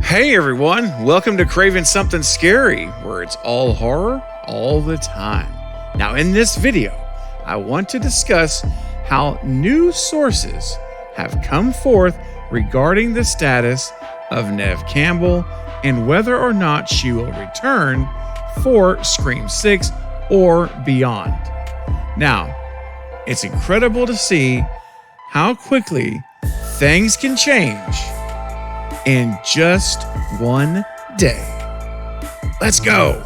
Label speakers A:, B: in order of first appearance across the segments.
A: Hey everyone, welcome to Craving Something Scary, where it's all horror all the time. Now in this video, I want to discuss how new sources have come forth regarding the status of Neve Campbell and whether or not she will return for Scream 6 or beyond. Now, it's incredible to see how quickly things can change in just one day. Let's go.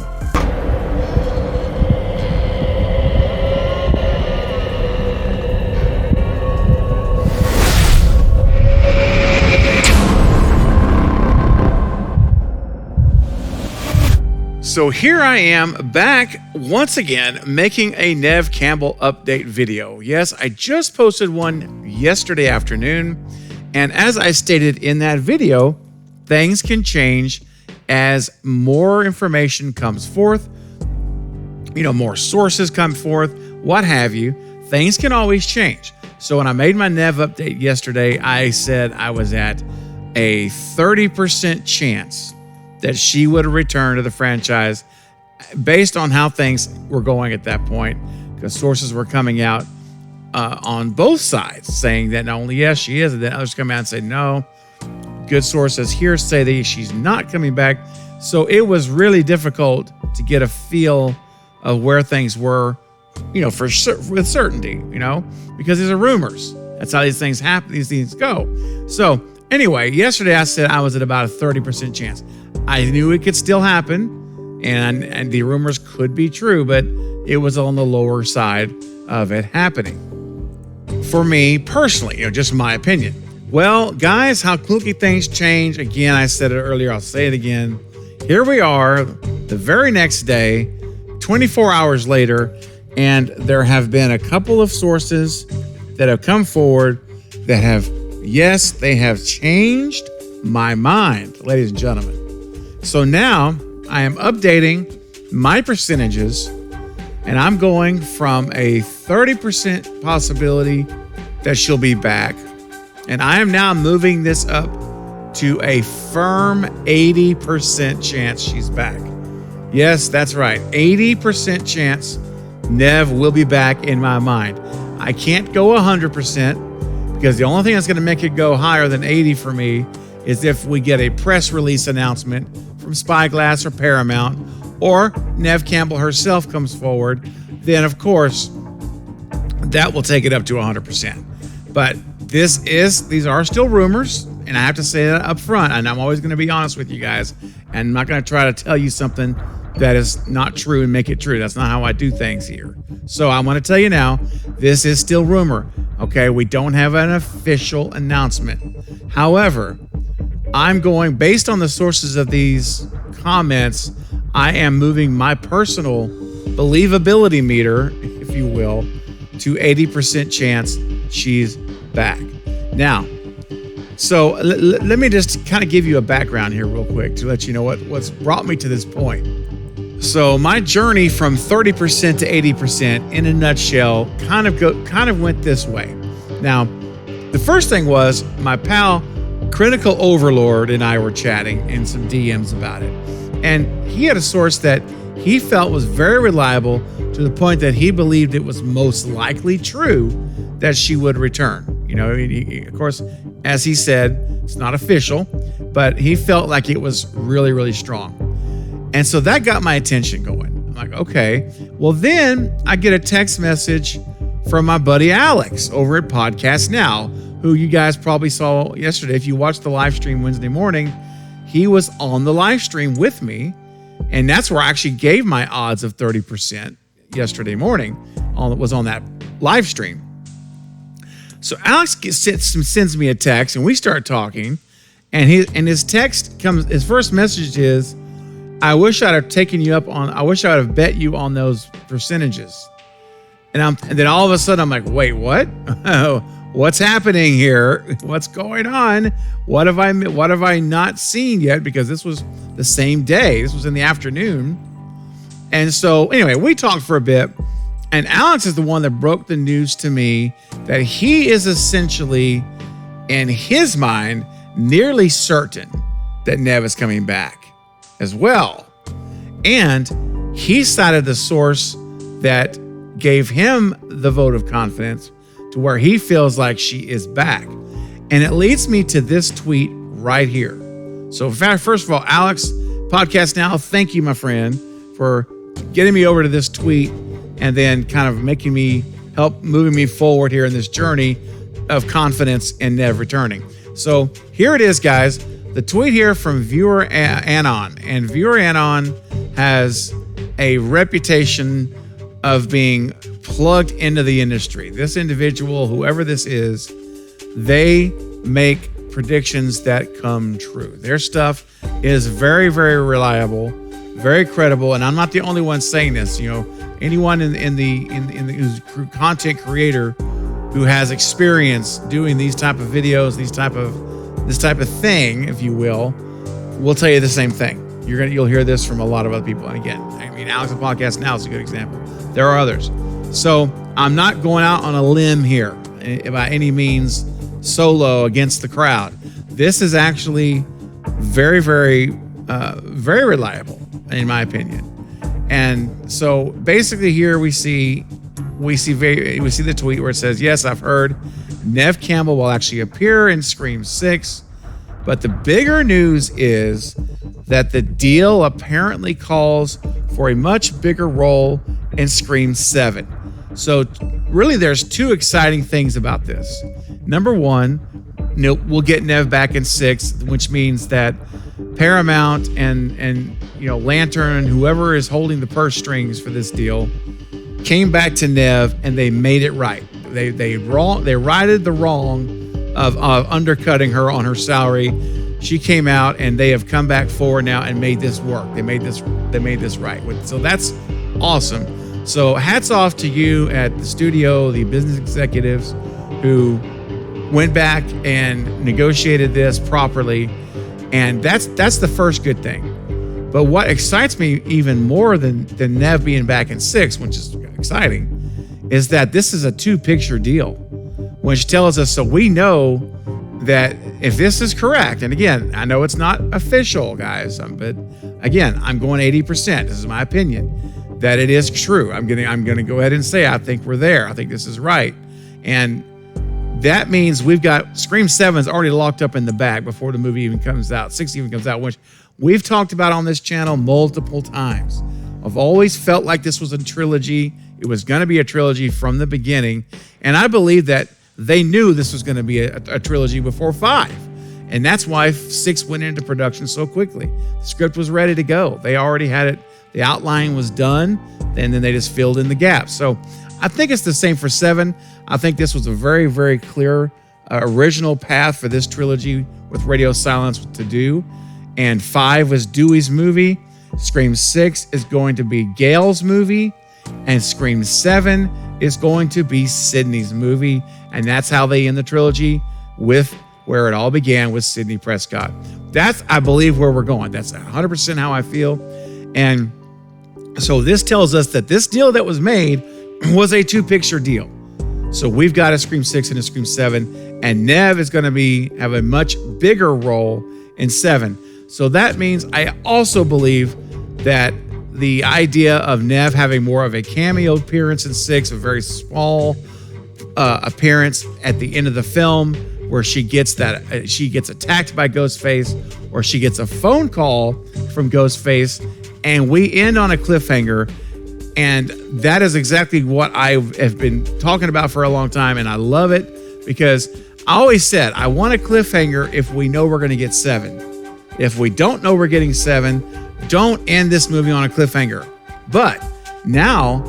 A: So here I am back once again making a Neve Campbell update video. Yes, I just posted one yesterday afternoon. And as I stated in that video, things can change as more information comes forth, more sources come forth, what have you. Things can always change. So when I made my Neve update yesterday, I said I was at a 30% chance that she would return to the franchise based on how things were going at that point, because sources were coming out on both sides saying that not only yes she is, and then others come out and say no. Good sources here say that she's not coming back. So it was really difficult to get a feel of where things were, with certainty, because these are rumors. That's how these things happen. These things go. So anyway, yesterday I said I was at about a 30% chance. I knew it could still happen, and the rumors could be true, but it was on the lower side of it happening. For me personally, just my opinion. Well, guys, how quickly things change. Again, I said it earlier, I'll say it again. Here we are, the very next day, 24 hours later, and there have been a couple of sources that have come forward that they have changed my mind, ladies and gentlemen. So now I am updating my percentages, and I'm going from a 30% possibility that she'll be back, and I am now moving this up to a firm 80% chance she's back. Yes, that's right. 80% chance Neve will be back in my mind. I can't go 100% because the only thing that's going to make it go higher than 80 for me is if we get a press release announcement from Spyglass or Paramount, or Neve Campbell herself comes forward. Then of course that will take it up to 100%. But these are still rumors, and I have to say that up front, and I'm always going to be honest with you guys, and I'm not going to try to tell you something that is not true and make it true. That's not how I do things here. So I want to tell you now, this is still rumor. Okay, we don't have an official announcement. However, I'm going, based on the sources of these comments, I am moving my personal believability meter, if you will, to 80% chance she's back. Now, so let me just kind of give you a background here real quick to let you know what's brought me to this point. So my journey from 30% to 80% in a nutshell kind of went this way. Now, the first thing was my pal Critical Overlord and I were chatting in some DMs about it. And he had a source that he felt was very reliable to the point that he believed it was most likely true that she would return. Of course, as he said, it's not official, but he felt like it was really, really strong. And so that got my attention going. I'm like, okay. Well, then I get a text message from my buddy Alex over at Podcast Now, who you guys probably saw yesterday. If you watched the live stream Wednesday morning, he was on the live stream with me. And that's where I actually gave my odds of 30% yesterday morning. Was on that live stream. So Alex sends me a text, and we start talking. And his first message is, I wish I'd have bet you on those percentages. And then all of a sudden I'm like, wait, what? What's happening here? What's going on? What have I not seen yet? Because this was the same day. This was in the afternoon. And so anyway, we talked for a bit, and Alex is the one that broke the news to me that he is essentially, in his mind, nearly certain that Neve is coming back as well. And he cited the source that gave him the vote of confidence to where he feels like she is back. And it leads me to this tweet right here. So first of all, Alex, Podcast Now, thank you, my friend, for getting me over to this tweet and then kind of making me moving me forward here in this journey of confidence in Neve returning. So here it is, guys. The tweet here from Viewer Anon. And Viewer Anon has a reputation of being plugged into the industry. This individual, whoever this is, they make predictions that come true. Their stuff is very, very reliable, very credible, and I'm not the only one saying this. You know, anyone in the who's content creator who has experience doing these type of videos, this type of thing, if you will tell you the same thing. You'll hear this from a lot of other people. And again, I mean, Alex the Podcast Now is a good example. There are others. So I'm not going out on a limb here by any means solo against the crowd. This is actually very, very, very reliable in my opinion. And so basically here we see the tweet where it says, yes, I've heard Neve Campbell will actually appear in Scream 6. But the bigger news is that the deal apparently calls for a much bigger role in Scream 7. So really there's two exciting things about this. Number one, we'll get Neve back in 6, which means that Paramount and Lantern, whoever is holding the purse strings for this deal, came back to Neve and they made it right. They righted the wrong of undercutting her on her salary. She came out and they have come back forward now and made this work. They made this right. So that's awesome. So hats off to you at the studio, the business executives who went back and negotiated this properly. And that's the first good thing. But what excites me even more than Neve being back in 6, which is exciting, is that this is a 2-picture deal, which tells us, so we know that if this is correct, and again, I know it's not official, guys, but again, I'm going 80%. This is my opinion, that it is true. I'm gonna go ahead and say I think we're there. I think this is right, and that means we've got Scream 7's already locked up in the bag before the movie even comes out. 6 even comes out, which we've talked about on this channel multiple times. I've always felt like this was a trilogy. It was going to be a trilogy from the beginning. And I believe that they knew this was going to be a trilogy before 5. And that's why 6 went into production so quickly. The script was ready to go. They already had it. The outline was done. And then they just filled in the gaps. So I think it's the same for 7. I think this was a very, very clear original path for this trilogy with Radio Silence to do. And 5 was Dewey's movie. Scream 6 is going to be Gail's movie. And Scream 7 is going to be Sydney's movie. And that's how they end the trilogy, with where it all began with Sidney Prescott. That's, I believe, where we're going. That's 100% how I feel. And so this tells us that this deal that was made was a 2-picture deal. So we've got a Scream 6 and a Scream 7. And Neve is going to have a much bigger role in 7. So that means I also believe that the idea of Neve having more of a cameo appearance in 6, a very small appearance at the end of the film, where she gets attacked by Ghostface, or she gets a phone call from Ghostface, and we end on a cliffhanger. And that is exactly what I have been talking about for a long time, and I love it, because I always said I want a cliffhanger if we know we're going to get 7. If we don't know we're getting 7, don't end this movie on a cliffhanger. But now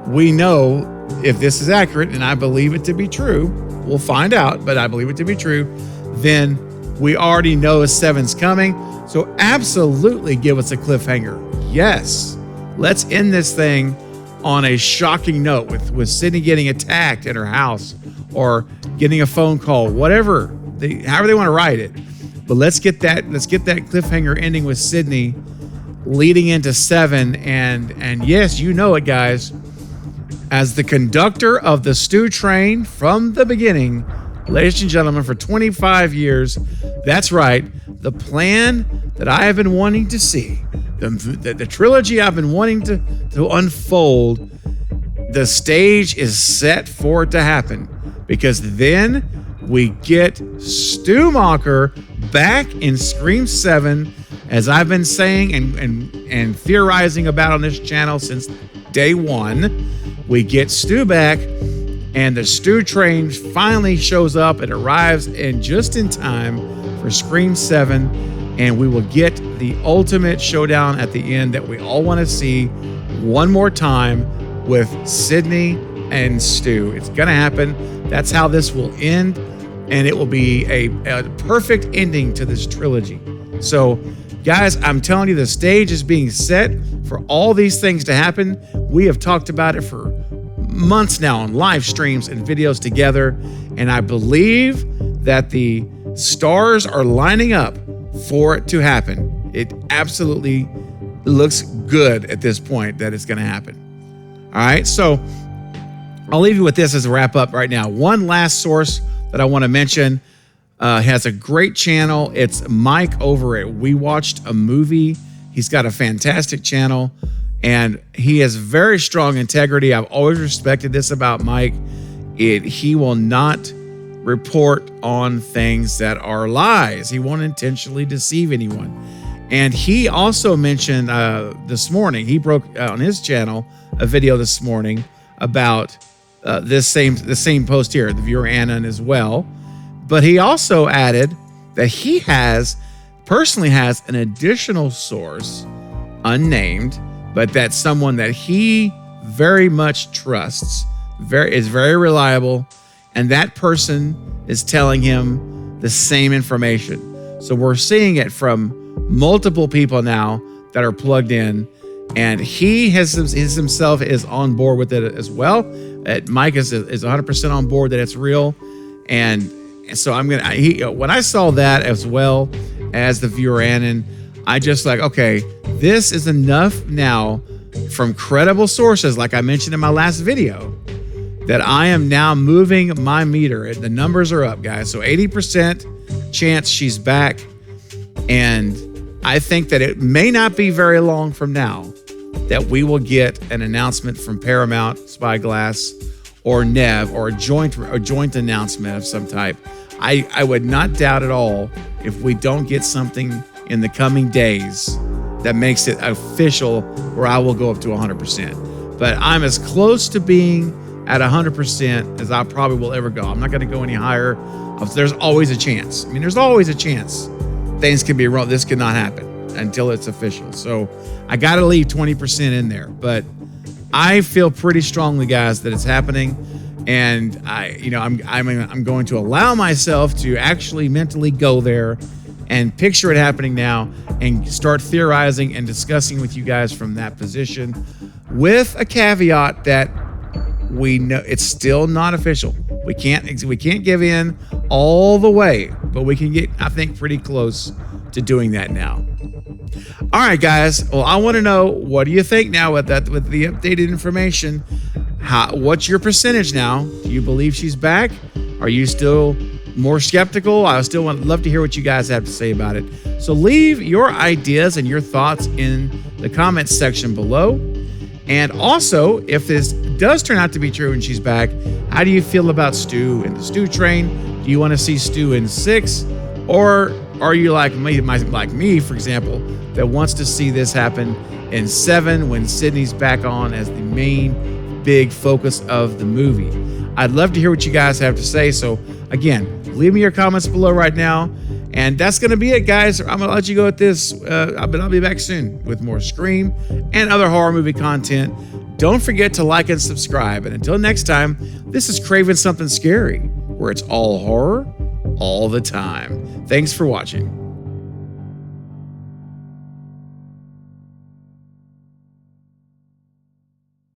A: we know, if this is accurate, and I believe it to be true, we'll find out, but I believe it to be true, then we already know 7's coming. So absolutely give us a cliffhanger. Yes, let's end this thing on a shocking note with Sydney getting attacked at her house, or getting a phone call, whatever, however they want to write it. But let's get that cliffhanger ending with Sydney leading into 7. And yes, you know it, guys. As the conductor of the stew train from the beginning, Ladies and gentlemen, for 25 years, that's right, the plan that I have been wanting to see, the trilogy I've been wanting to unfold, the stage is set for it to happen, because then we get Stu Macher back in Scream 7, as I've been saying and theorizing about on this channel since day one. We get Stu back, and the Stu train finally shows up and arrives just in time for Scream 7, and we will get the ultimate showdown at the end that we all want to see one more time with Sidney and Stu. It's gonna happen. That's how this will end, and it will be a perfect ending to this trilogy. So guys, I'm telling you, the stage is being set for all these things to happen. We have talked about it for months now on live streams and videos together, and I believe that the stars are lining up for it to happen. It absolutely looks good at this point that it's going to happen. All right, so I'll leave you with this as a wrap up right now. One last source that I want to mention has a great channel. It's Mike over at We Watched a Movie. He's got a fantastic channel, and he has very strong integrity. I've always respected this about Mike. He will not report on things that are lies. He won't intentionally deceive anyone. And he also mentioned this morning, he broke on his channel a video this morning about the same post here, the viewer Annan as well. But he also added that he personally has an additional source, unnamed, but that's someone that he very much trusts, is very reliable, and that person is telling him the same information. So we're seeing it from multiple people now that are plugged in, and he himself is on board with it as well. Mike is 100% on board that it's real, and so when I saw that as well as the viewer Annan, I just like, okay, this is enough now from credible sources, like I mentioned in my last video, that I am now moving my meter. The numbers are up, guys. So 80% chance she's back. And I think that it may not be very long from now that we will get an announcement from Paramount, Spyglass, or Neve, or a joint announcement of some type. I would not doubt at all if we don't get something in the coming days that makes it official, where I will go up to 100%. But I'm as close to being at 100% as I probably will ever go. I'm not going to go any higher. There's always a chance. I mean, there's always a chance things can be wrong. This could not happen until it's official. So I got to leave 20% in there. But I feel pretty strongly, guys, that it's happening. And I'm going to allow myself to actually mentally go there and picture it happening now and start theorizing and discussing with you guys from that position, with a caveat that we know it's still not official. We can't give in all the way, but we can get, I think, pretty close to doing that now. All right, guys. Well, I want to know, what do you think now with the updated information? What's your percentage now? Do you believe she's back? Are you still more skeptical? I still love to hear what you guys have to say about it. So leave your ideas and your thoughts in the comments section below. And also, if this does turn out to be true and she's back, how do you feel about Stu and the Stu train? Do you want to see Stu in 6? Or are you like me, for example, that wants to see this happen in 7 when Sidney's back on as the main big focus of the movie? I'd love to hear what you guys have to say. So again, leave me your comments below right now. And that's going to be it, guys. I'm going to let you go with this. But I'll be back soon with more Scream and other horror movie content. Don't forget to like and subscribe. And until next time, this is Craving Something Scary, where it's all horror all the time. Thanks for watching.